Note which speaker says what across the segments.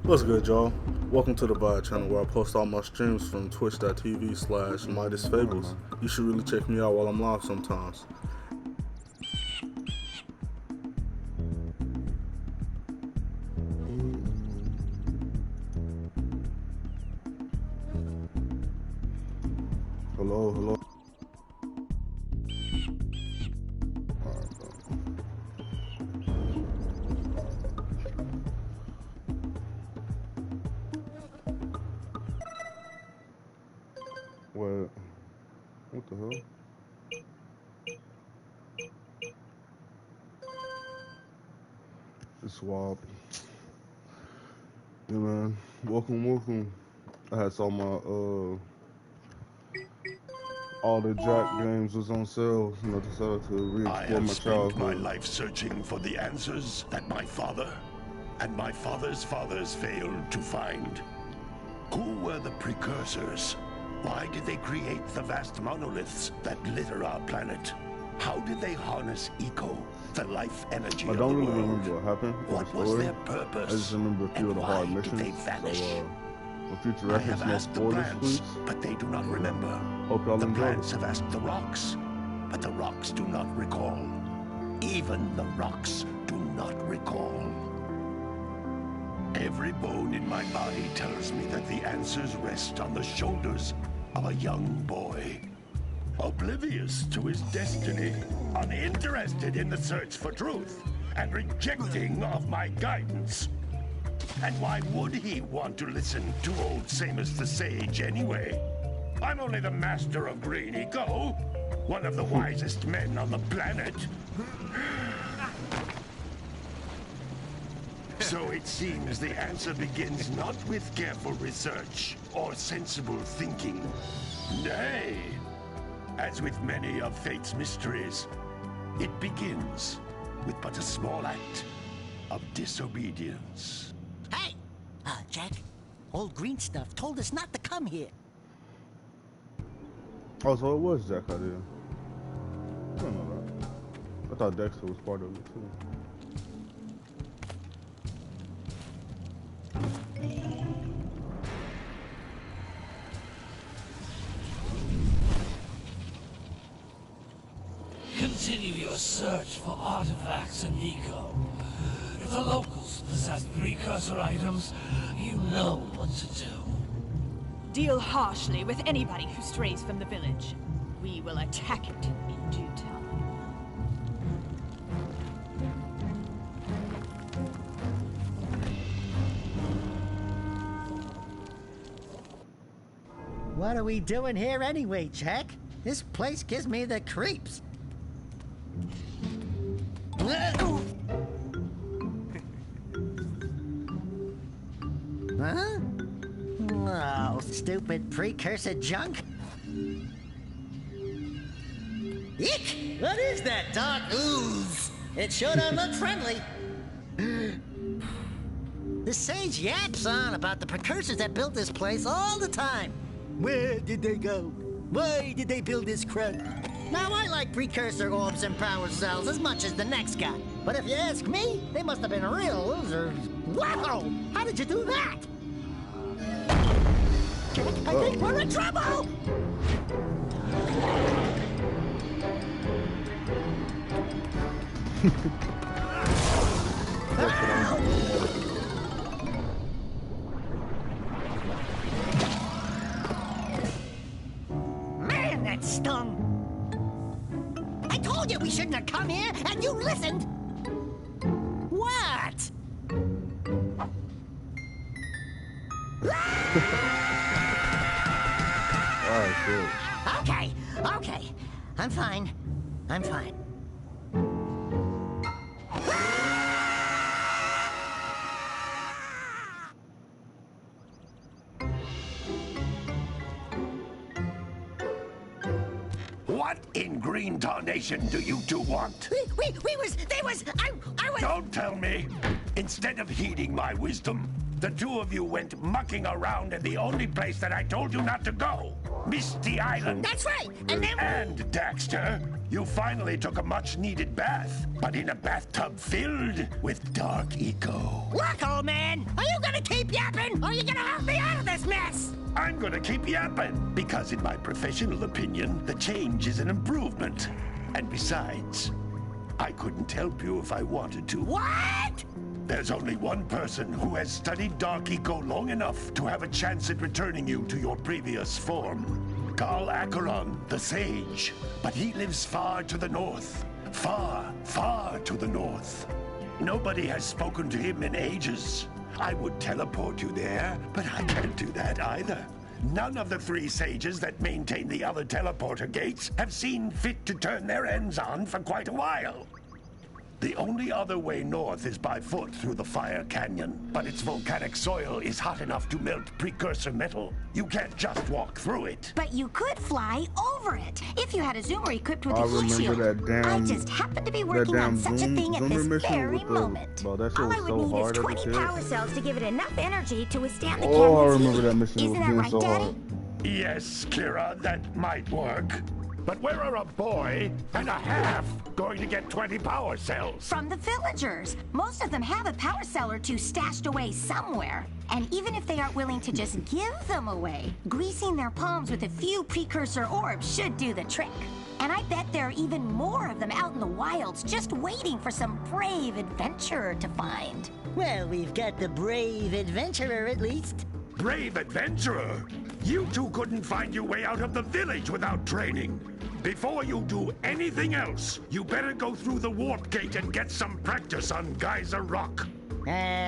Speaker 1: What's good, y'all? Welcome to the Vibe channel where I post all my streams from twitch.tv/MidasFables. You should really check me out while I'm live sometimes. Hello. What the hell? It's wild. Yeah, man. Welcome. I had saw my all the Jack games was on sale, and I decided to re-explore my childhood.
Speaker 2: My life searching for the answers that my father and my father's fathers failed to find. Who were the precursors? Why did they create the vast monoliths that litter our planet? How did they harness eco, the life energy of the world?
Speaker 1: I don't really remember what happened.
Speaker 2: What was their purpose?
Speaker 1: I just remember a few of the hard missions.
Speaker 2: They vanish?
Speaker 1: So, future
Speaker 2: I have asked the plants, but they do not remember.
Speaker 1: Hope y'all
Speaker 2: the
Speaker 1: enjoy.
Speaker 2: plants have asked the rocks, but the rocks do not recall. Even the rocks do not recall. Every bone in my body tells me that the answers rest on the shoulders of a young boy. Oblivious to his destiny, uninterested in the search for truth, and rejecting of my guidance. And why would he want to listen to old Samus the Sage anyway? I'm only the master of green eco, one of the wisest men on the planet. So it seems the answer begins not with careful research or sensible thinking. Nay, as with many of fate's mysteries, it begins with but a small act of disobedience.
Speaker 3: Hey! Jack, old green stuff told us not to come here.
Speaker 1: Oh, so it was Jack idea. I don't know that. I thought Daxter was part of it too.
Speaker 4: Continue your search for artifacts and eco. If the locals possess precursor items, you know what to do.
Speaker 5: Deal harshly with anybody who strays from the village. We will attack it in due time.
Speaker 3: What are we doing here anyway, Jack? This place gives me the creeps. Huh? Oh, stupid precursor junk. Eek! What is that dark ooze? It sure don't look friendly. The sage yaps on about the precursors that built this place all the time. Where did they go? Why did they build this crap? Now, I like precursor orbs and power cells as much as the next guy. But if you ask me, they must have been real losers. Wow! How did you do that? Jack, I think we're in trouble! Man, that stung! I told you we shouldn't have come here, and you listened! What?
Speaker 1: Alright, shit.
Speaker 3: Okay. I'm fine.
Speaker 2: What in green tarnation do you two want?
Speaker 3: I was...
Speaker 2: Don't tell me! Instead of heeding my wisdom, the two of you went mucking around in the only place that I told you not to go. Misty Island.
Speaker 3: That's right, and then...
Speaker 2: And, Daxter, you finally took a much-needed bath, but in a bathtub filled with dark eco.
Speaker 3: Look, old old man. Are you gonna keep yapping, or are you gonna help me out of this mess?
Speaker 2: I'm gonna keep yapping, because in my professional opinion, the change is an improvement. And besides, I couldn't help you if I wanted to.
Speaker 3: What?
Speaker 2: There's only one person who has studied Dark Eco long enough to have a chance at returning you to your previous form. Carl Acheron, the Sage. But he lives far to the north. Far, far to the north. Nobody has spoken to him in ages. I would teleport you there, but I can't do that either. None of the 3 sages that maintain the other teleporter gates have seen fit to turn their ends on for quite a while. The only other way north is by foot through the Fire Canyon, but its volcanic soil is hot enough to melt precursor metal. You can't just walk through it.
Speaker 6: But you could fly over it if you had a zoomer equipped with
Speaker 1: I
Speaker 6: a heat shield.
Speaker 1: remember that damn.
Speaker 6: I just happened to be working on such a thing at this very moment.
Speaker 1: Bro, that shit
Speaker 6: All
Speaker 1: was
Speaker 6: I would
Speaker 1: so
Speaker 6: need is
Speaker 1: hard as a
Speaker 6: 20
Speaker 1: kid.
Speaker 6: power cells to give it enough energy to withstand the
Speaker 1: Oh, I
Speaker 6: canyon's
Speaker 1: remember
Speaker 6: heat.
Speaker 1: that mission. It was
Speaker 6: Isn't that
Speaker 1: being
Speaker 6: right,
Speaker 1: so
Speaker 6: Daddy?
Speaker 1: hard.
Speaker 2: Yes, Kira, that might work. But where are a boy and a half going to get 20 power cells?
Speaker 6: From the villagers. Most of them have a power cell or 2 stashed away somewhere. And even if they aren't willing to just give them away, greasing their palms with a few precursor orbs should do the trick. And I bet there are even more of them out in the wilds just waiting for some brave adventurer to find.
Speaker 3: Well, we've got the brave adventurer at least.
Speaker 2: Brave adventurer! You two couldn't find your way out of the village without training. Before you do anything else, you better go through the warp gate and get some practice on Geyser Rock.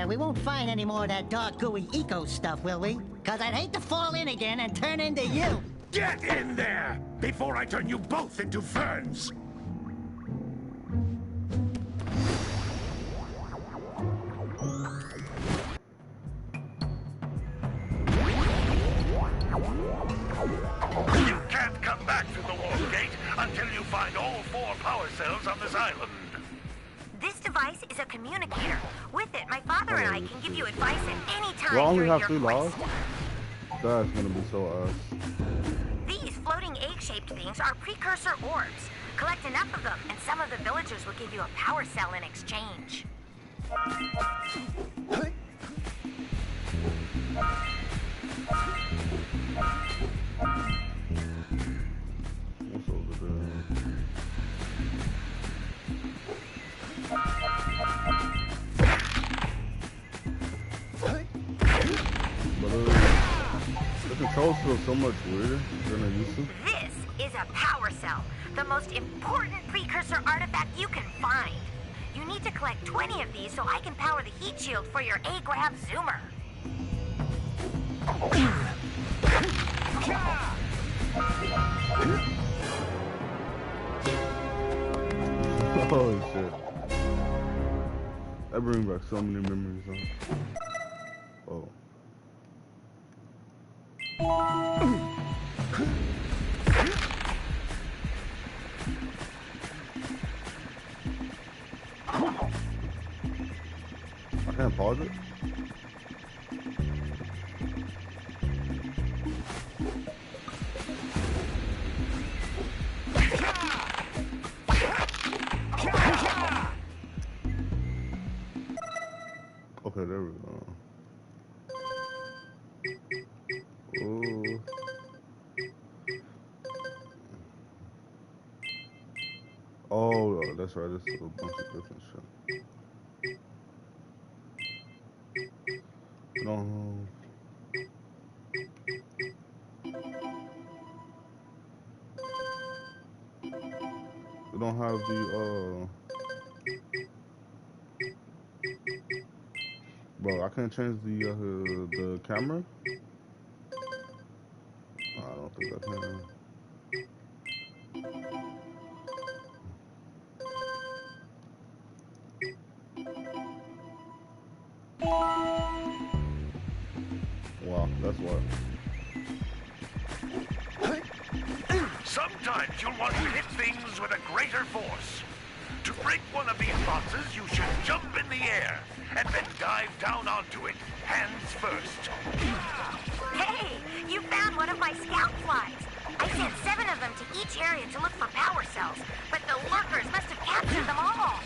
Speaker 3: We won't find any more of that dark gooey eco stuff, will we? Cause I'd hate to fall in again and turn into you.
Speaker 2: Get in there before I turn you both into ferns. You can't come back through the warp gate until you find all 4 power cells on this island.
Speaker 6: This device is a communicator. With it, my father and I can give you advice at any time
Speaker 1: Do I only
Speaker 6: during
Speaker 1: have
Speaker 6: your
Speaker 1: 3 lives?
Speaker 6: quest.
Speaker 1: That's gonna be so ass.
Speaker 6: These floating egg-shaped things are precursor orbs. Collect enough of them, and some of the villagers will give you a power cell in exchange.
Speaker 1: What's over there? But the controls feel so much weirder than I used to.
Speaker 6: This is a power cell, the most important precursor artifact you can find. You need to collect 20 of these so I can power the heat shield for your A-Grav zoomer.
Speaker 1: Holy shit. That brings back so many memories, huh? Oh. I can't pause it? Okay, there we go. Ooh. Oh, that's right. This is a bunch of different shit. No. We don't have the Bro, I can't change the camera. I don't think I can. Wow, that's what.
Speaker 2: Sometimes you'll want to hit things with a greater force. To break one of these boxes, you should jump in the air and then dive down onto it, hands first.
Speaker 6: Hey, you found one of my scout flies. I sent 7 of them to each area to look for power cells, but the lurkers must have captured them all.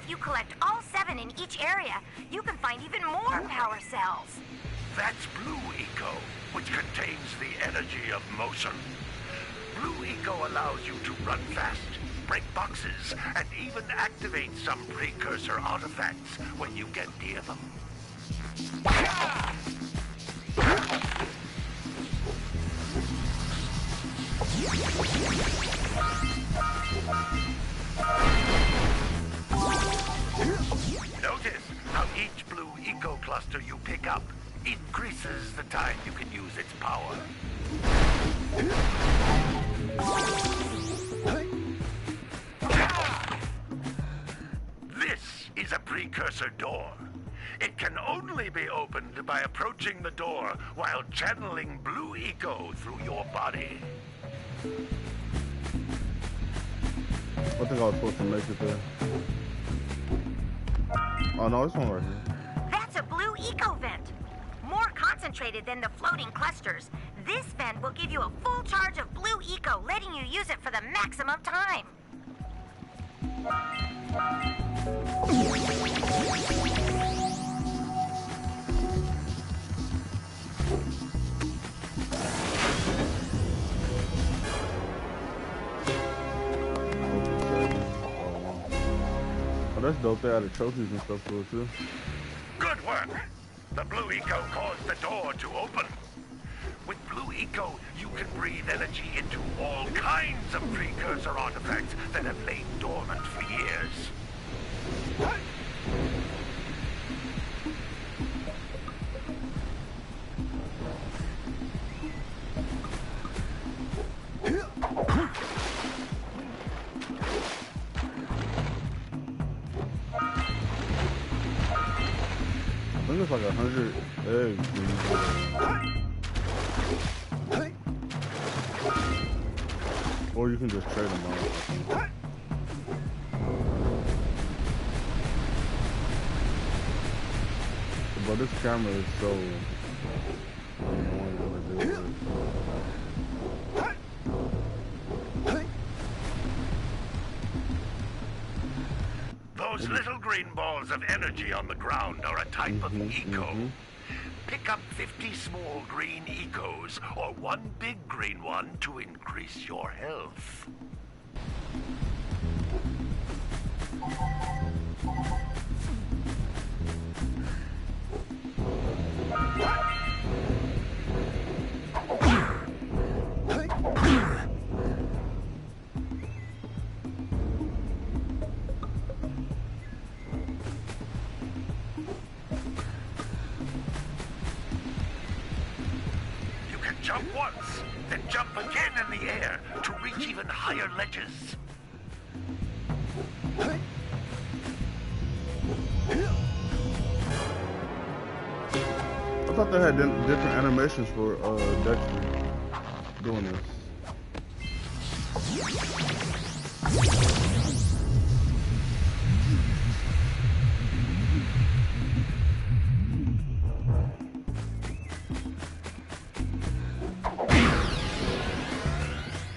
Speaker 6: If you collect all 7 in each area, you can find even more power cells.
Speaker 2: That's Blue Eco, which contains the energy of motion. Blue Eco allows you to run fast, break boxes, and even activate some precursor artifacts when you get near them. Notice how each Blue Eco cluster you pick up increases the time you can use its power. This is a precursor door. It can only be opened by approaching the door while channeling Blue Eco through your body.
Speaker 1: I think I was supposed to make it there. Oh no, this one right here.
Speaker 6: That's a Blue Eco vent. More concentrated than the floating clusters. This vent will give you a full charge of Blue Eco, letting you use it for the maximum time.
Speaker 1: Oh, that's dope. They added trophies and stuff to it too.
Speaker 2: Good work! The Blue Eco caused the door to open. With Blue Eco, you can breathe energy into all kinds of precursor artifacts that have lain dormant for years.
Speaker 1: I think it's like 100 eggs. Or you can just trade them out. But this camera is so annoying to deal with.
Speaker 2: Those little green balls of energy on the ground are a type of eco. Pick up 50 small green ecos or one big green one to increase your health. Jump once, then jump again in the air to reach even higher ledges.
Speaker 1: I thought they had different animations for Daxter doing this.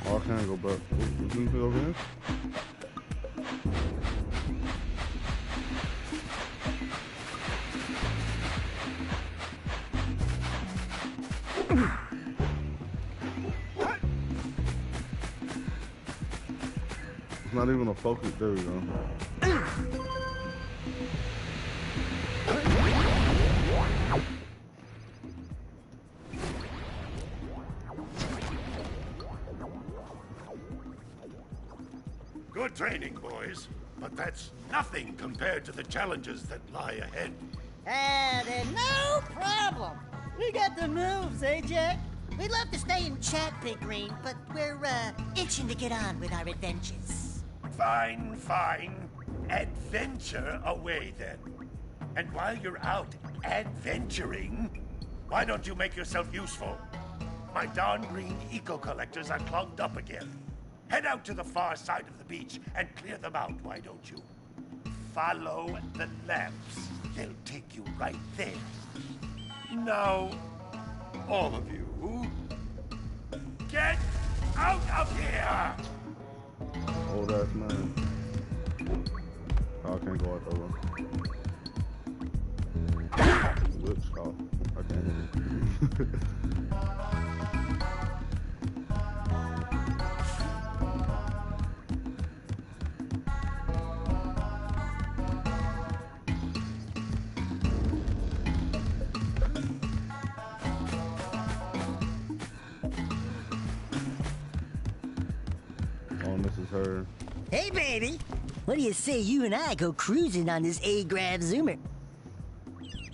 Speaker 1: Oh, I can't go back. Is anything over here? It's not even a focus. There we go.
Speaker 2: Good training, boys, but that's nothing compared to the challenges that lie ahead.
Speaker 3: Then no problem. We got the moves, eh, Jack? We'd love to stay and chat, Big Green, but we're, itching to get on with our adventures.
Speaker 2: Fine, fine. Adventure away, then. And while you're out adventuring, why don't you make yourself useful? My darn green eco-collectors are clogged up again. Head out to the far side of the beach and clear them out, why don't you? Follow the lamps. They'll take you right there. Now, all of you, get out of here!
Speaker 1: Old ass man. Oh, can't go out that way. Whoops, oh, I can't. Oh, this is her.
Speaker 3: Hey, baby. What do you say you and I go cruising on this A-Grav Zoomer?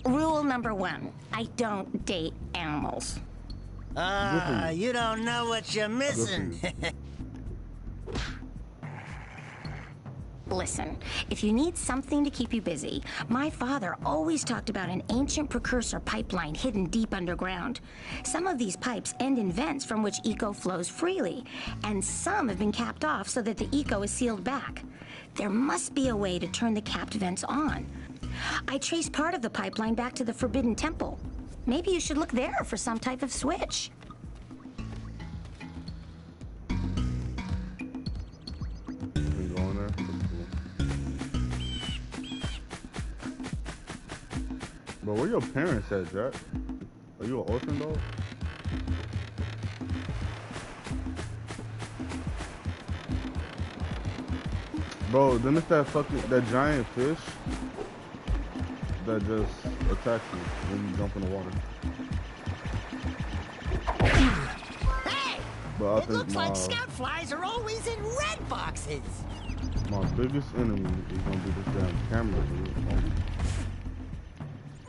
Speaker 6: Rule number 1, I don't date animals.
Speaker 3: You don't know what you're missing.
Speaker 6: Listen, if you need something to keep you busy, my father always talked about an ancient precursor pipeline hidden deep underground. Some of these pipes end in vents from which eco flows freely, and some have been capped off so that the eco is sealed back. There must be a way to turn the capped vents on. I traced part of the pipeline back to the Forbidden Temple. Maybe you should look there for some type of switch.
Speaker 1: But where your parents at, Jack? Are you an orphan dog? Bro, then it's that giant fish that just attacks you when you jump in the water.
Speaker 3: Hey!
Speaker 1: But I
Speaker 3: It looks like scout flies are always in red boxes.
Speaker 1: My biggest enemy is gonna be this damn camera.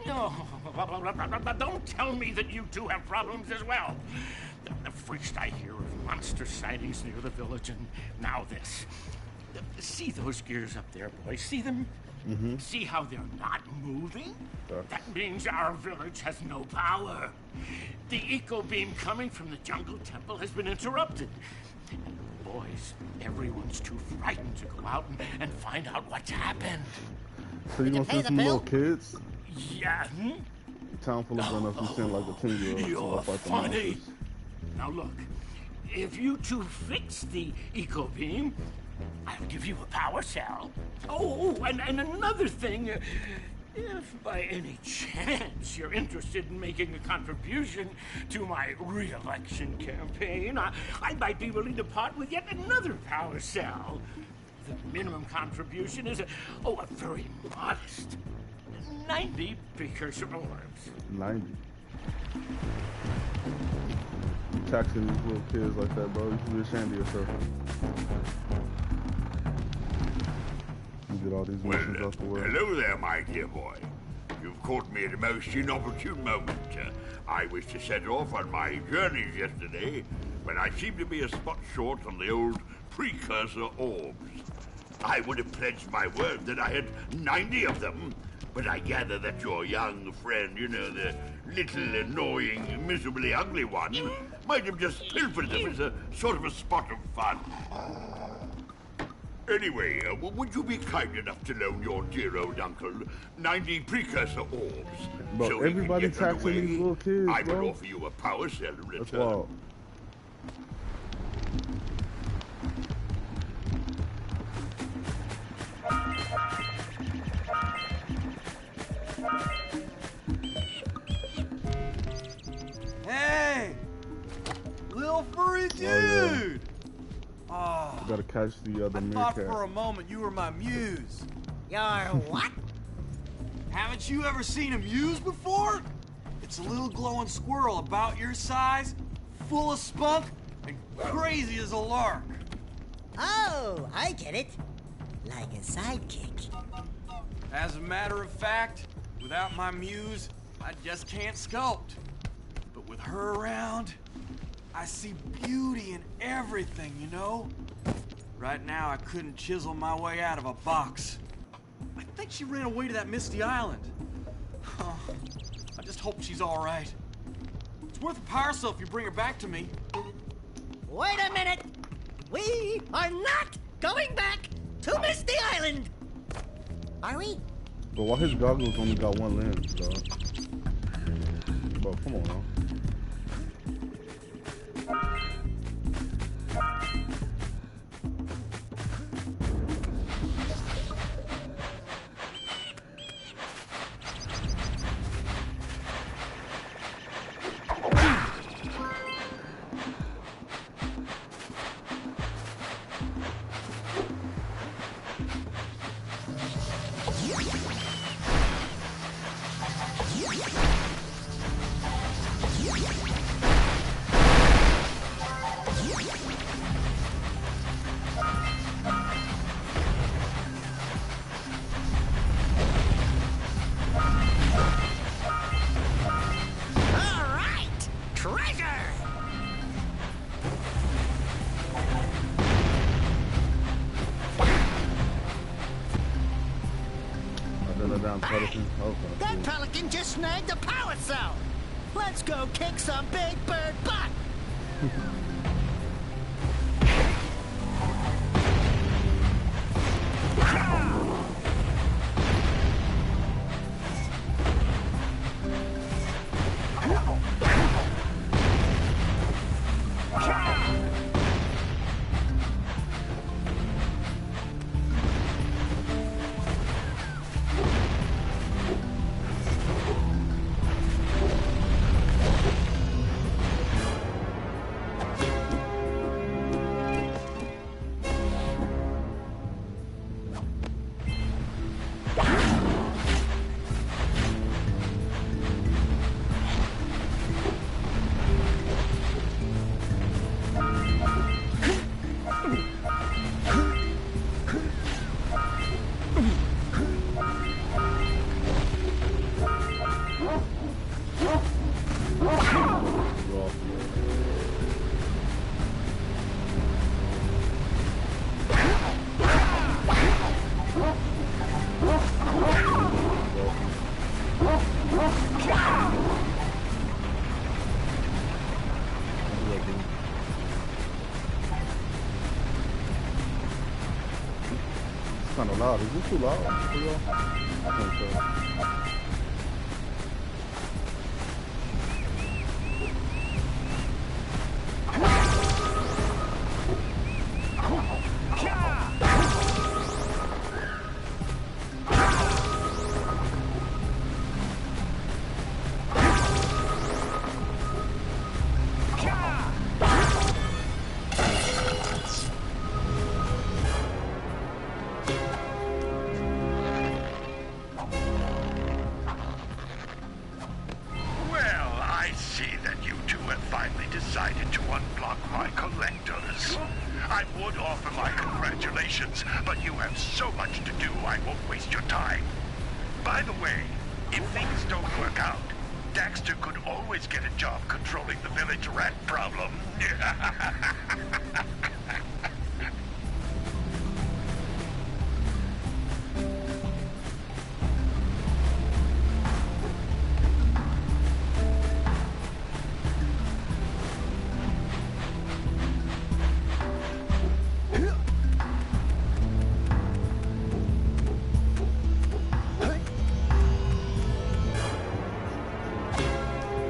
Speaker 2: No, don't tell me that you two have problems as well. First I hear of monster sightings near the village, and now this. See those gears up there, boys? See them?
Speaker 1: Mm-hmm.
Speaker 2: See how they're not moving? That means our village has no power. The eco beam coming from the jungle temple has been interrupted. And boys, everyone's too frightened to go out and find out what's happened.
Speaker 1: So you gonna send some little kids?
Speaker 2: Yeah.
Speaker 1: Town full of grown-ups, you send like a 10-year-old.
Speaker 2: You're funny. Now look, if you two fix the eco beam, I'll give you a power cell. Oh, and another thing, if by any chance you're interested in making a contribution to my re-election campaign, I might be willing to part with yet another power cell. The minimum contribution is a very modest 90 precursor orbs.
Speaker 1: 90. You taxing these little kids like that, bro. You should be ashamed of yourself. You get all these missions off the way.
Speaker 7: Hello there, my dear boy. You've caught me at a most inopportune moment. I was to set off on my journeys yesterday, when I seemed to be a spot short on the old precursor orbs. I would have pledged my word that I had 90 of them, but I gather that your young friend, you know, the little annoying, miserably ugly one, might have just pilfered them as a sort of a spot of fun. Anyway, would you be kind enough to loan your dear old uncle 90 precursor orbs?
Speaker 1: Bro,
Speaker 7: so
Speaker 1: everybody taxing these little kids,
Speaker 7: I
Speaker 1: bro.
Speaker 7: will offer you a power cell in return.
Speaker 1: That's wild.
Speaker 8: Hey! Little furry dude! Oh,
Speaker 1: You gotta catch the other
Speaker 8: I thought
Speaker 1: meerkat.
Speaker 8: for a moment you were my muse.
Speaker 3: You're what?
Speaker 8: Haven't you ever seen a muse before? It's a little glowing squirrel about your size, full of spunk, and crazy as a lark.
Speaker 3: Oh, I get it. Like a sidekick.
Speaker 8: As a matter of fact, without my muse, I just can't sculpt. But with her around, I see beauty in everything, you know? Right now, I couldn't chisel my way out of a box. I think she ran away to that misty island. I just hope she's all right. It's worth a power cell if you bring her back to me.
Speaker 3: Wait a minute. We are not going back to Misty Island. Are we?
Speaker 1: But why his goggles only got one lens, dog? Bro, come on, now. damn pelican. Okay.
Speaker 3: That pelican just snagged a power cell. Let's go kick some big bird butt.
Speaker 1: Kind of loud. Is this too loud for y'all? I think so.
Speaker 2: Decided to unblock my collectors. I would offer my congratulations, but you have so much to do I won't waste your time. By the way, if things don't work out, Daxter could always get a job controlling the village rat problem.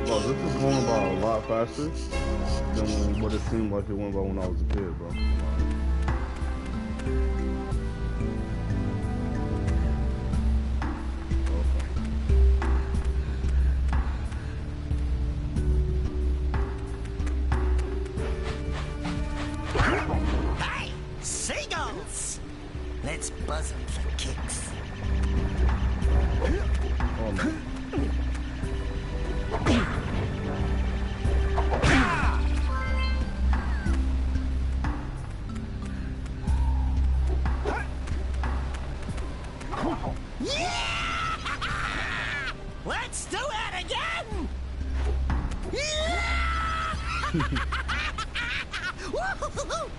Speaker 1: Bro, this is going by a lot faster than what it seemed like it went by when I was a kid, bro.
Speaker 3: Hey, seagulls! Let's buzz them for kicks.
Speaker 1: Oh, man.
Speaker 3: Let's do it again! Yeah! Woo-hoo-hoo-hoo!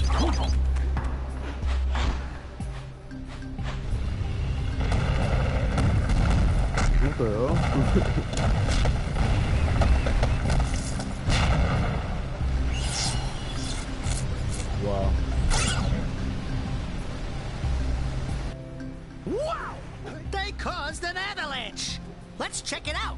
Speaker 3: Woohoo!
Speaker 1: What the hell? Wow.
Speaker 3: Wow! They caused an avalanche! Let's check it out!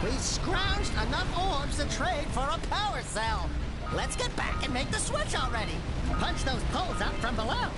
Speaker 3: We scrounged enough orbs to trade for a power cell. Let's get back and make the switch already. Punch those poles out from below.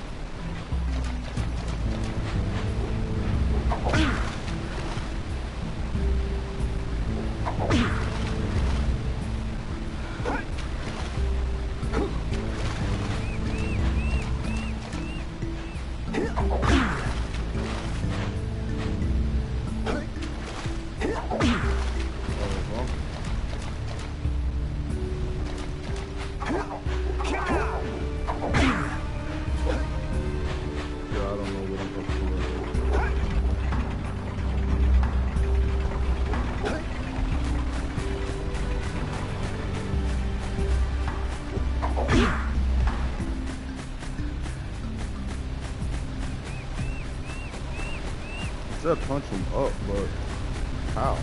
Speaker 1: They'll punch him up, but how?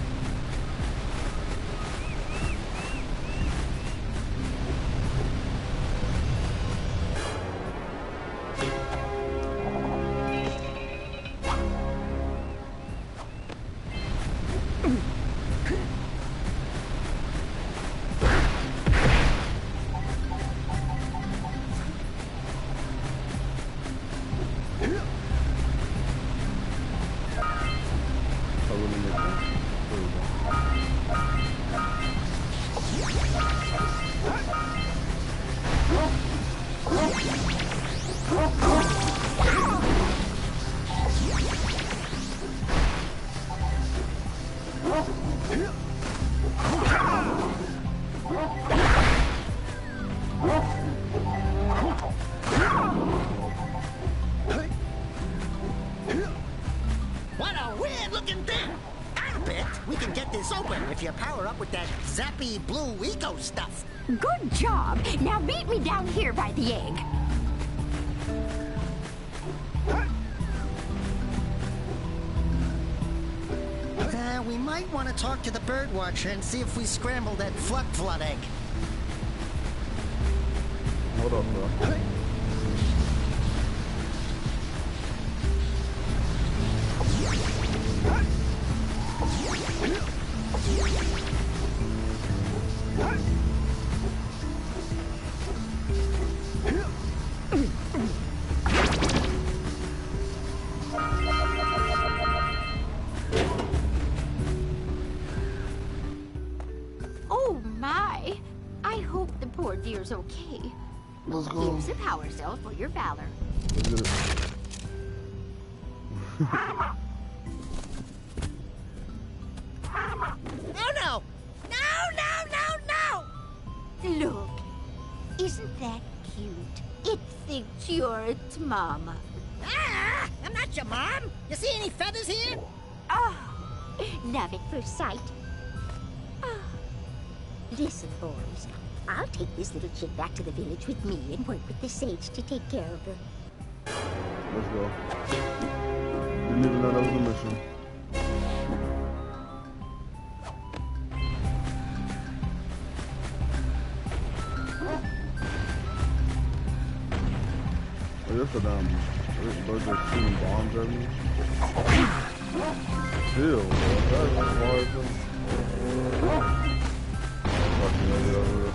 Speaker 3: What a weird-looking thing! I bet we can get this open if you power up with that zappy blue eco stuff.
Speaker 6: Good job. Now meet me down here by the egg.
Speaker 3: We might want to talk to the bird watcher and see if we scramble that flood egg.
Speaker 1: Hold up, bro.
Speaker 6: Oh my! I hope the poor deer's okay.
Speaker 1: Let's go.
Speaker 6: Here's a power cell for your valor.
Speaker 1: Let's get it.
Speaker 3: Oh no! No!
Speaker 6: Look, isn't that cute? It thinks you're its mama.
Speaker 3: Ah! I'm not your mom! You see any feathers here?
Speaker 6: Oh, love at first sight. Oh. Listen, boys. I'll take this little chick back to the village with me and work with the sage to take care of her.
Speaker 1: Let's go. Didn't even know that was a mission. Oh, that's a damn. Those are shooting bombs at me. Chill, bro. That's hard. Fucking lady over there.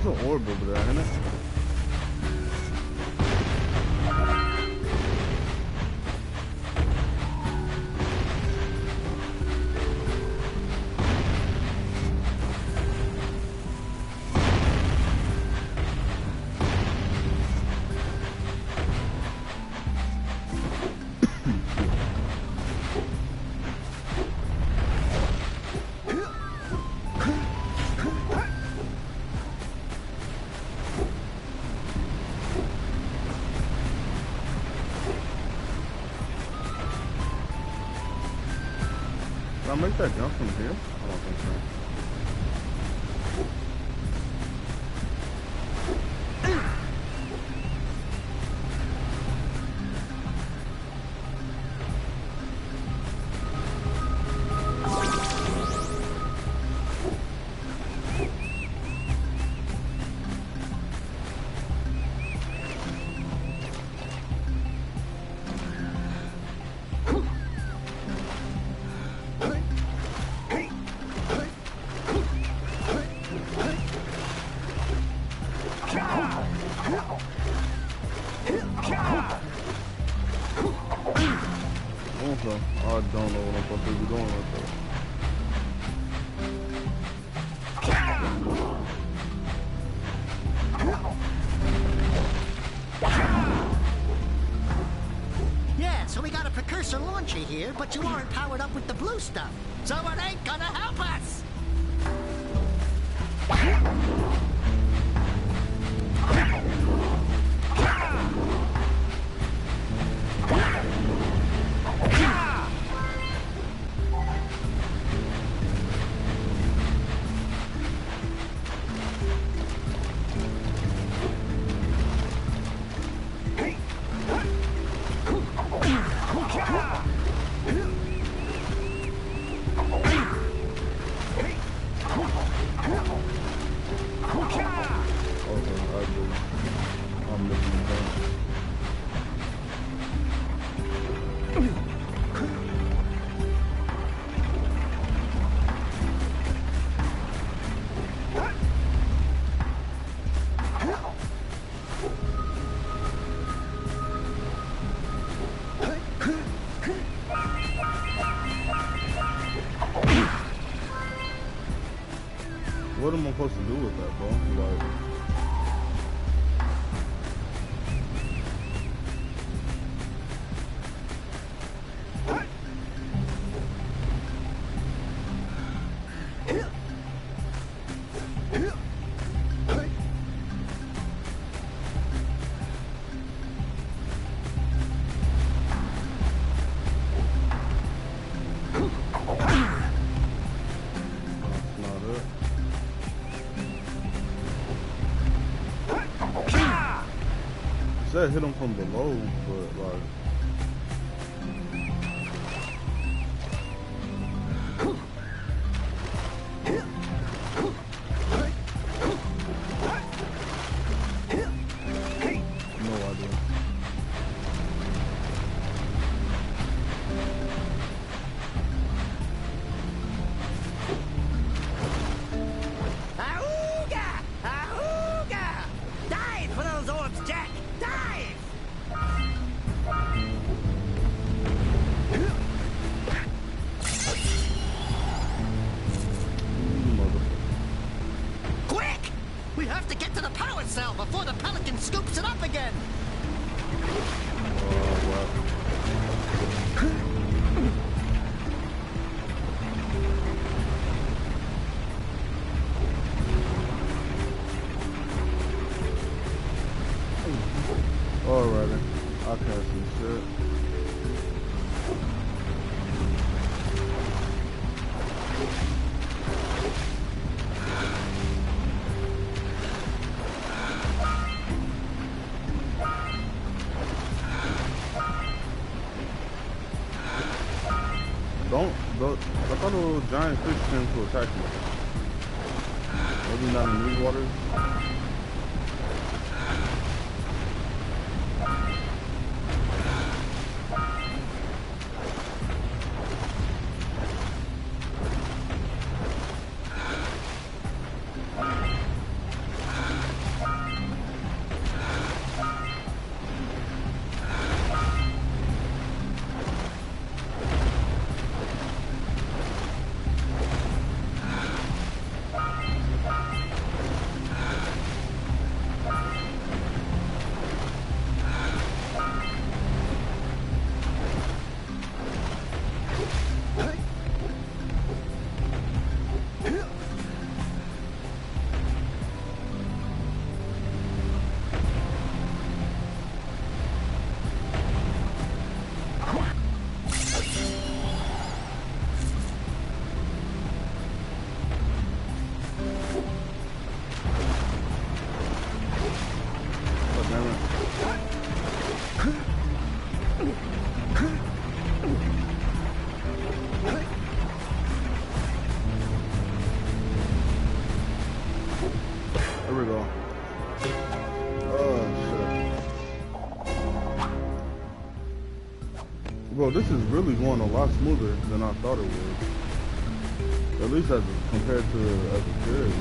Speaker 1: There's an orb over there, isn't it? Can I make that jump from here? I don't think so. Okay. I don't know what I'm supposed to be doing with that.
Speaker 3: Yeah, so we got a precursor launcher here, but you aren't powered up with the blue stuff. So it ain't gonna help us!
Speaker 1: What am I supposed to do with that, bro? Like, said hit him from below, but like. No idea.
Speaker 3: Auga! Auga! Dive for those orbs, Jack! Dive! Quick! We have to get to the power cell before the Pelican scoops it up again!
Speaker 1: Alrighty, I can't see shit. I thought a little giant fish came to attack me. Maybe not in these waters. Bro, this is really going a lot smoother than I thought it would. At least as compared to as a kid.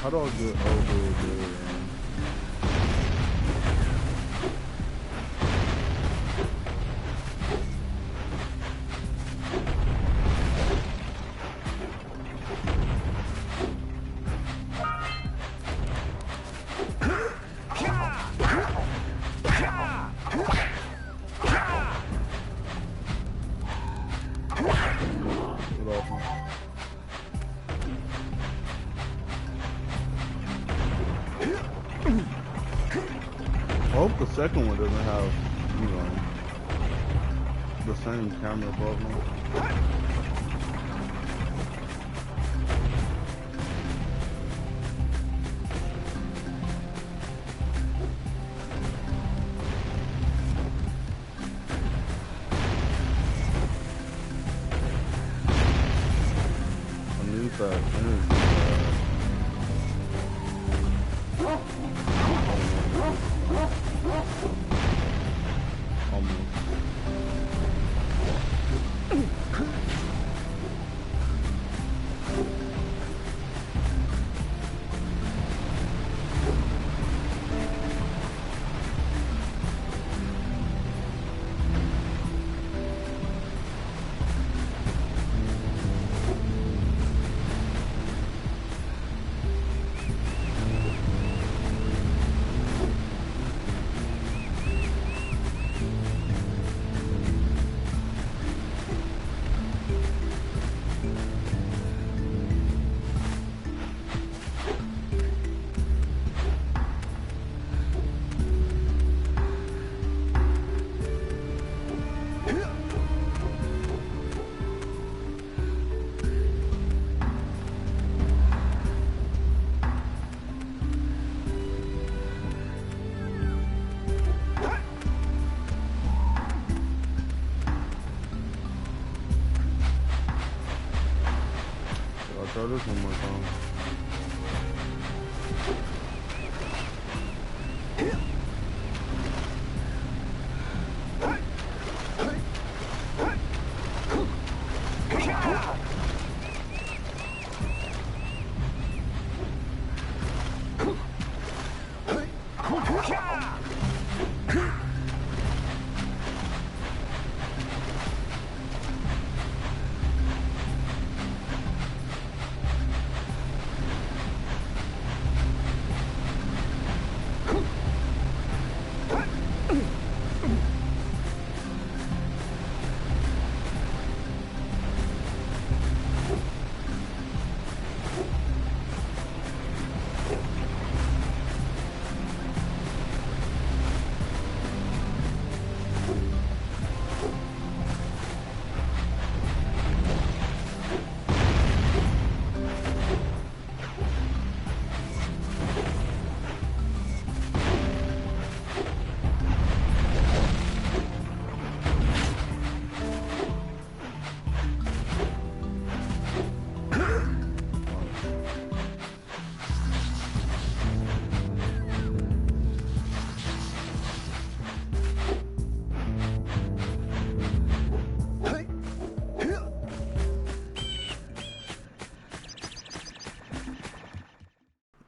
Speaker 1: How do I get over there? I hope the second one doesn't have, you know, the same camera problem. I need that energy. Almost. I'll try this one more time.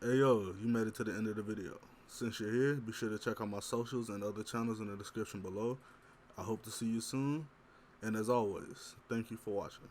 Speaker 1: Hey yo, you made it to the end of the video. Since you're here, be sure to check out my socials and other channels in the description below. I hope to see you soon, and as always, thank you for watching.